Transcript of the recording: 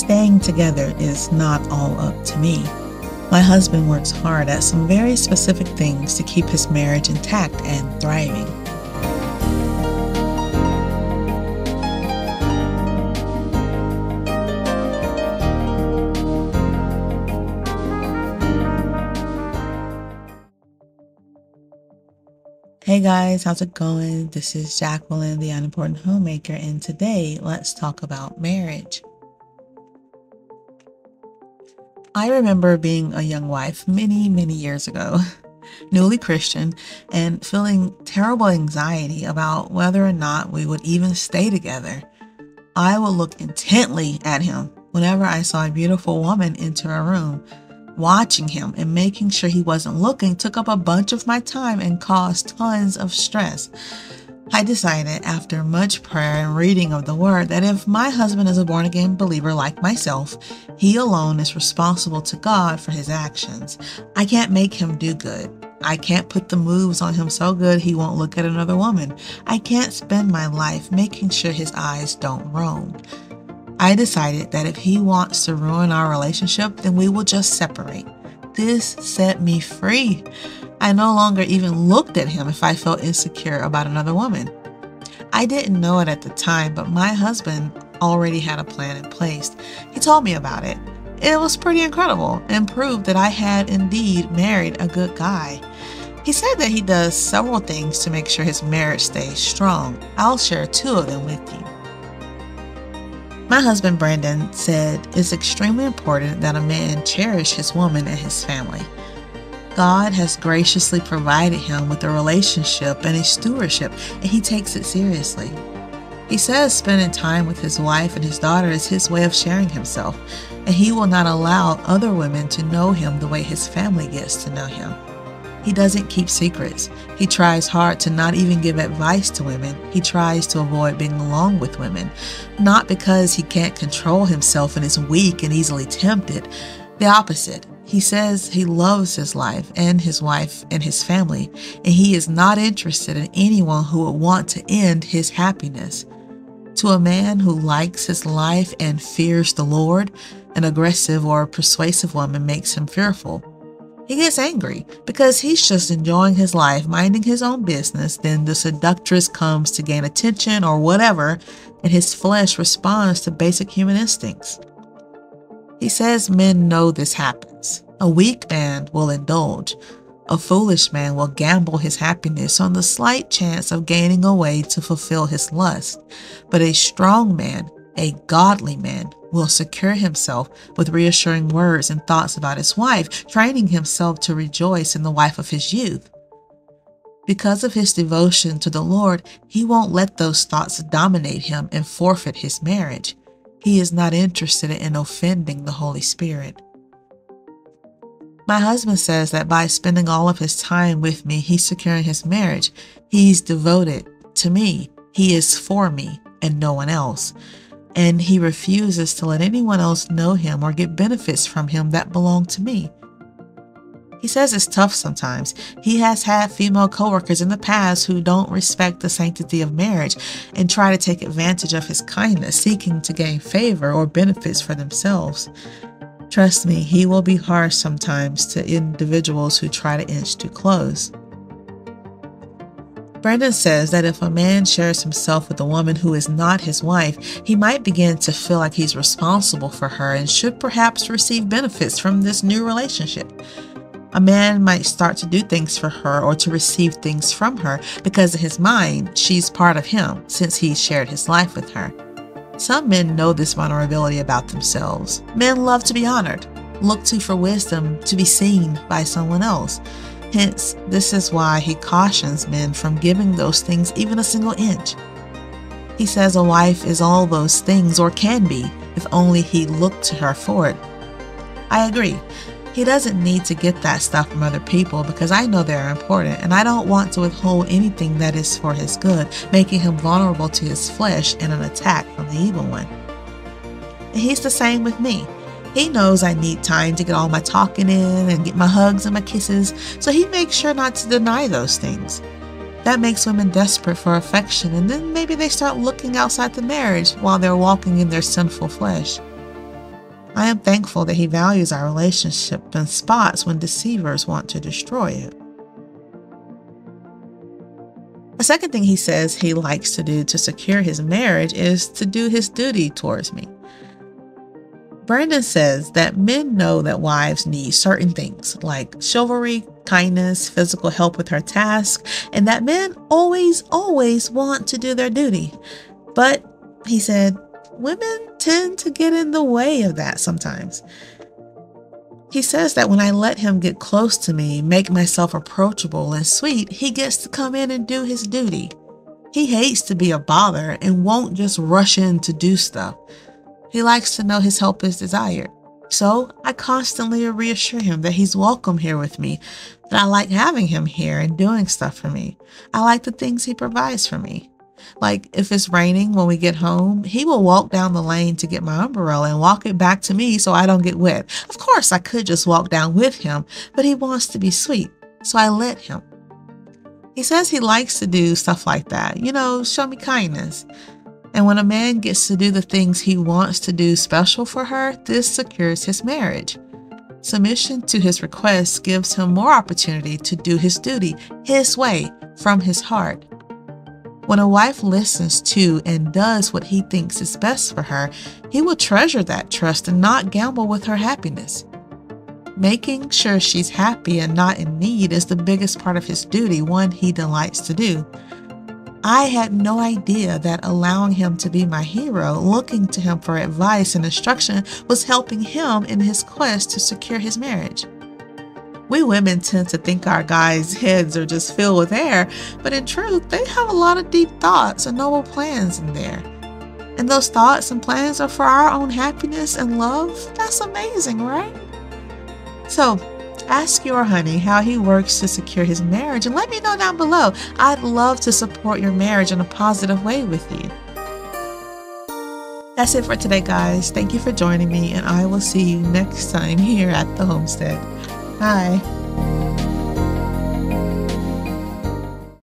Staying together is not all up to me. My husband works hard at some very specific things to keep his marriage intact and thriving. Hey guys, how's it going? This is Jacqueline, the unimportant homemaker, and today let's talk about marriage. I remember being a young wife many years ago, newly Christian, and feeling terrible anxiety about whether or not we would even stay together. I would look intently at him whenever I saw a beautiful woman enter a room. Watching him and making sure he wasn't looking took up a bunch of my time and caused tons of stress. I decided after much prayer and reading of the word that if my husband is a born-again believer like myself, he alone is responsible to God for his actions. I can't make him do good. I can't put the moves on him so good he won't look at another woman. I can't spend my life making sure his eyes don't roam. I decided that if he wants to ruin our relationship, then we will just separate. This set me free. I no longer even looked at him if I felt insecure about another woman. I didn't know it at the time, but my husband already had a plan in place. He told me about it. It was pretty incredible and proved that I had indeed married a good guy. He said that he does several things to make sure his marriage stays strong. I'll share two of them with you. My husband, Brandon, said it's extremely important that a man cherish his woman and his family. God has graciously provided him with a relationship and a stewardship, and he takes it seriously. He says spending time with his wife and his daughter is his way of sharing himself, and he will not allow other women to know him the way his family gets to know him. He doesn't keep secrets. He tries hard to not even give advice to women. He tries to avoid being alone with women, not because he can't control himself and is weak and easily tempted. The opposite. He says he loves his life and his wife and his family, and he is not interested in anyone who would want to end his happiness. To a man who likes his life and fears the Lord, an aggressive or persuasive woman makes him fearful. He gets angry because he's just enjoying his life, minding his own business. Then the seductress comes to gain attention or whatever, and his flesh responds to basic human instincts. He says men know this happens. A weak man will indulge. A foolish man will gamble his happiness on the slight chance of gaining a way to fulfill his lust. But a strong man, a godly man, will secure himself with reassuring words and thoughts about his wife, training himself to rejoice in the wife of his youth. Because of his devotion to the Lord, he won't let those thoughts dominate him and forfeit his marriage. He is not interested in offending the Holy Spirit. My husband says that by spending all of his time with me, he's securing his marriage. He's devoted to me. He is for me and no one else. And he refuses to let anyone else know him or get benefits from him that belong to me. He says it's tough sometimes. He has had female coworkers in the past who don't respect the sanctity of marriage and try to take advantage of his kindness, seeking to gain favor or benefits for themselves. Trust me, he will be harsh sometimes to individuals who try to inch too close. Brandon says that if a man shares himself with a woman who is not his wife, he might begin to feel like he's responsible for her and should perhaps receive benefits from this new relationship. A man might start to do things for her or to receive things from her because in his mind, she's part of him since he shared his life with her. Some men know this vulnerability about themselves. Men love to be honored, look to for wisdom to be seen by someone else. Hence, this is why he cautions men from giving those things even a single inch. He says a wife is all those things, or can be, if only he looked to her for it. I agree. He doesn't need to get that stuff from other people because I know they're important, and I don't want to withhold anything that is for his good, making him vulnerable to his flesh and an attack from the evil one. And he's the same with me. He knows I need time to get all my talking in and get my hugs and my kisses, so he makes sure not to deny those things. That makes women desperate for affection, and then maybe they start looking outside the marriage while they're walking in their sinful flesh. I am thankful that he values our relationship and spots when deceivers want to destroy it. A second thing he says he likes to do to secure his marriage is to do his duty towards me. Brandon says that men know that wives need certain things like chivalry, kindness, physical help with her tasks, and that men always want to do their duty. But, he said, women tend to get in the way of that sometimes. He says that when I let him get close to me, make myself approachable and sweet, he gets to come in and do his duty. He hates to be a bother and won't just rush in to do stuff. He likes to know his help is desired. So I constantly reassure him that he's welcome here with me, that I like having him here and doing stuff for me. I like the things he provides for me. Like if it's raining when we get home, he will walk down the lane to get my umbrella and walk it back to me so I don't get wet. Of course, I could just walk down with him, but he wants to be sweet, so I let him. He says he likes to do stuff like that, show me kindness. And when a man gets to do the things he wants to do special for her, this secures his marriage. Submission to his requests gives him more opportunity to do his duty his way from his heart. When a wife listens to and does what he thinks is best for her, he will treasure that trust and not gamble with her happiness. Making sure she's happy and not in need is the biggest part of his duty, one he delights to do. I had no idea that allowing him to be my hero, looking to him for advice and instruction, was helping him in his quest to secure his marriage. We women tend to think our guys' heads are just filled with air, but in truth, they have a lot of deep thoughts and noble plans in there. And those thoughts and plans are for our own happiness and love. That's amazing, right? So, ask your honey how he works to secure his marriage and let me know down below. I'd love to support your marriage in a positive way with you. That's it for today, guys. Thank you for joining me, and I will see you next time here at the homestead. Bye.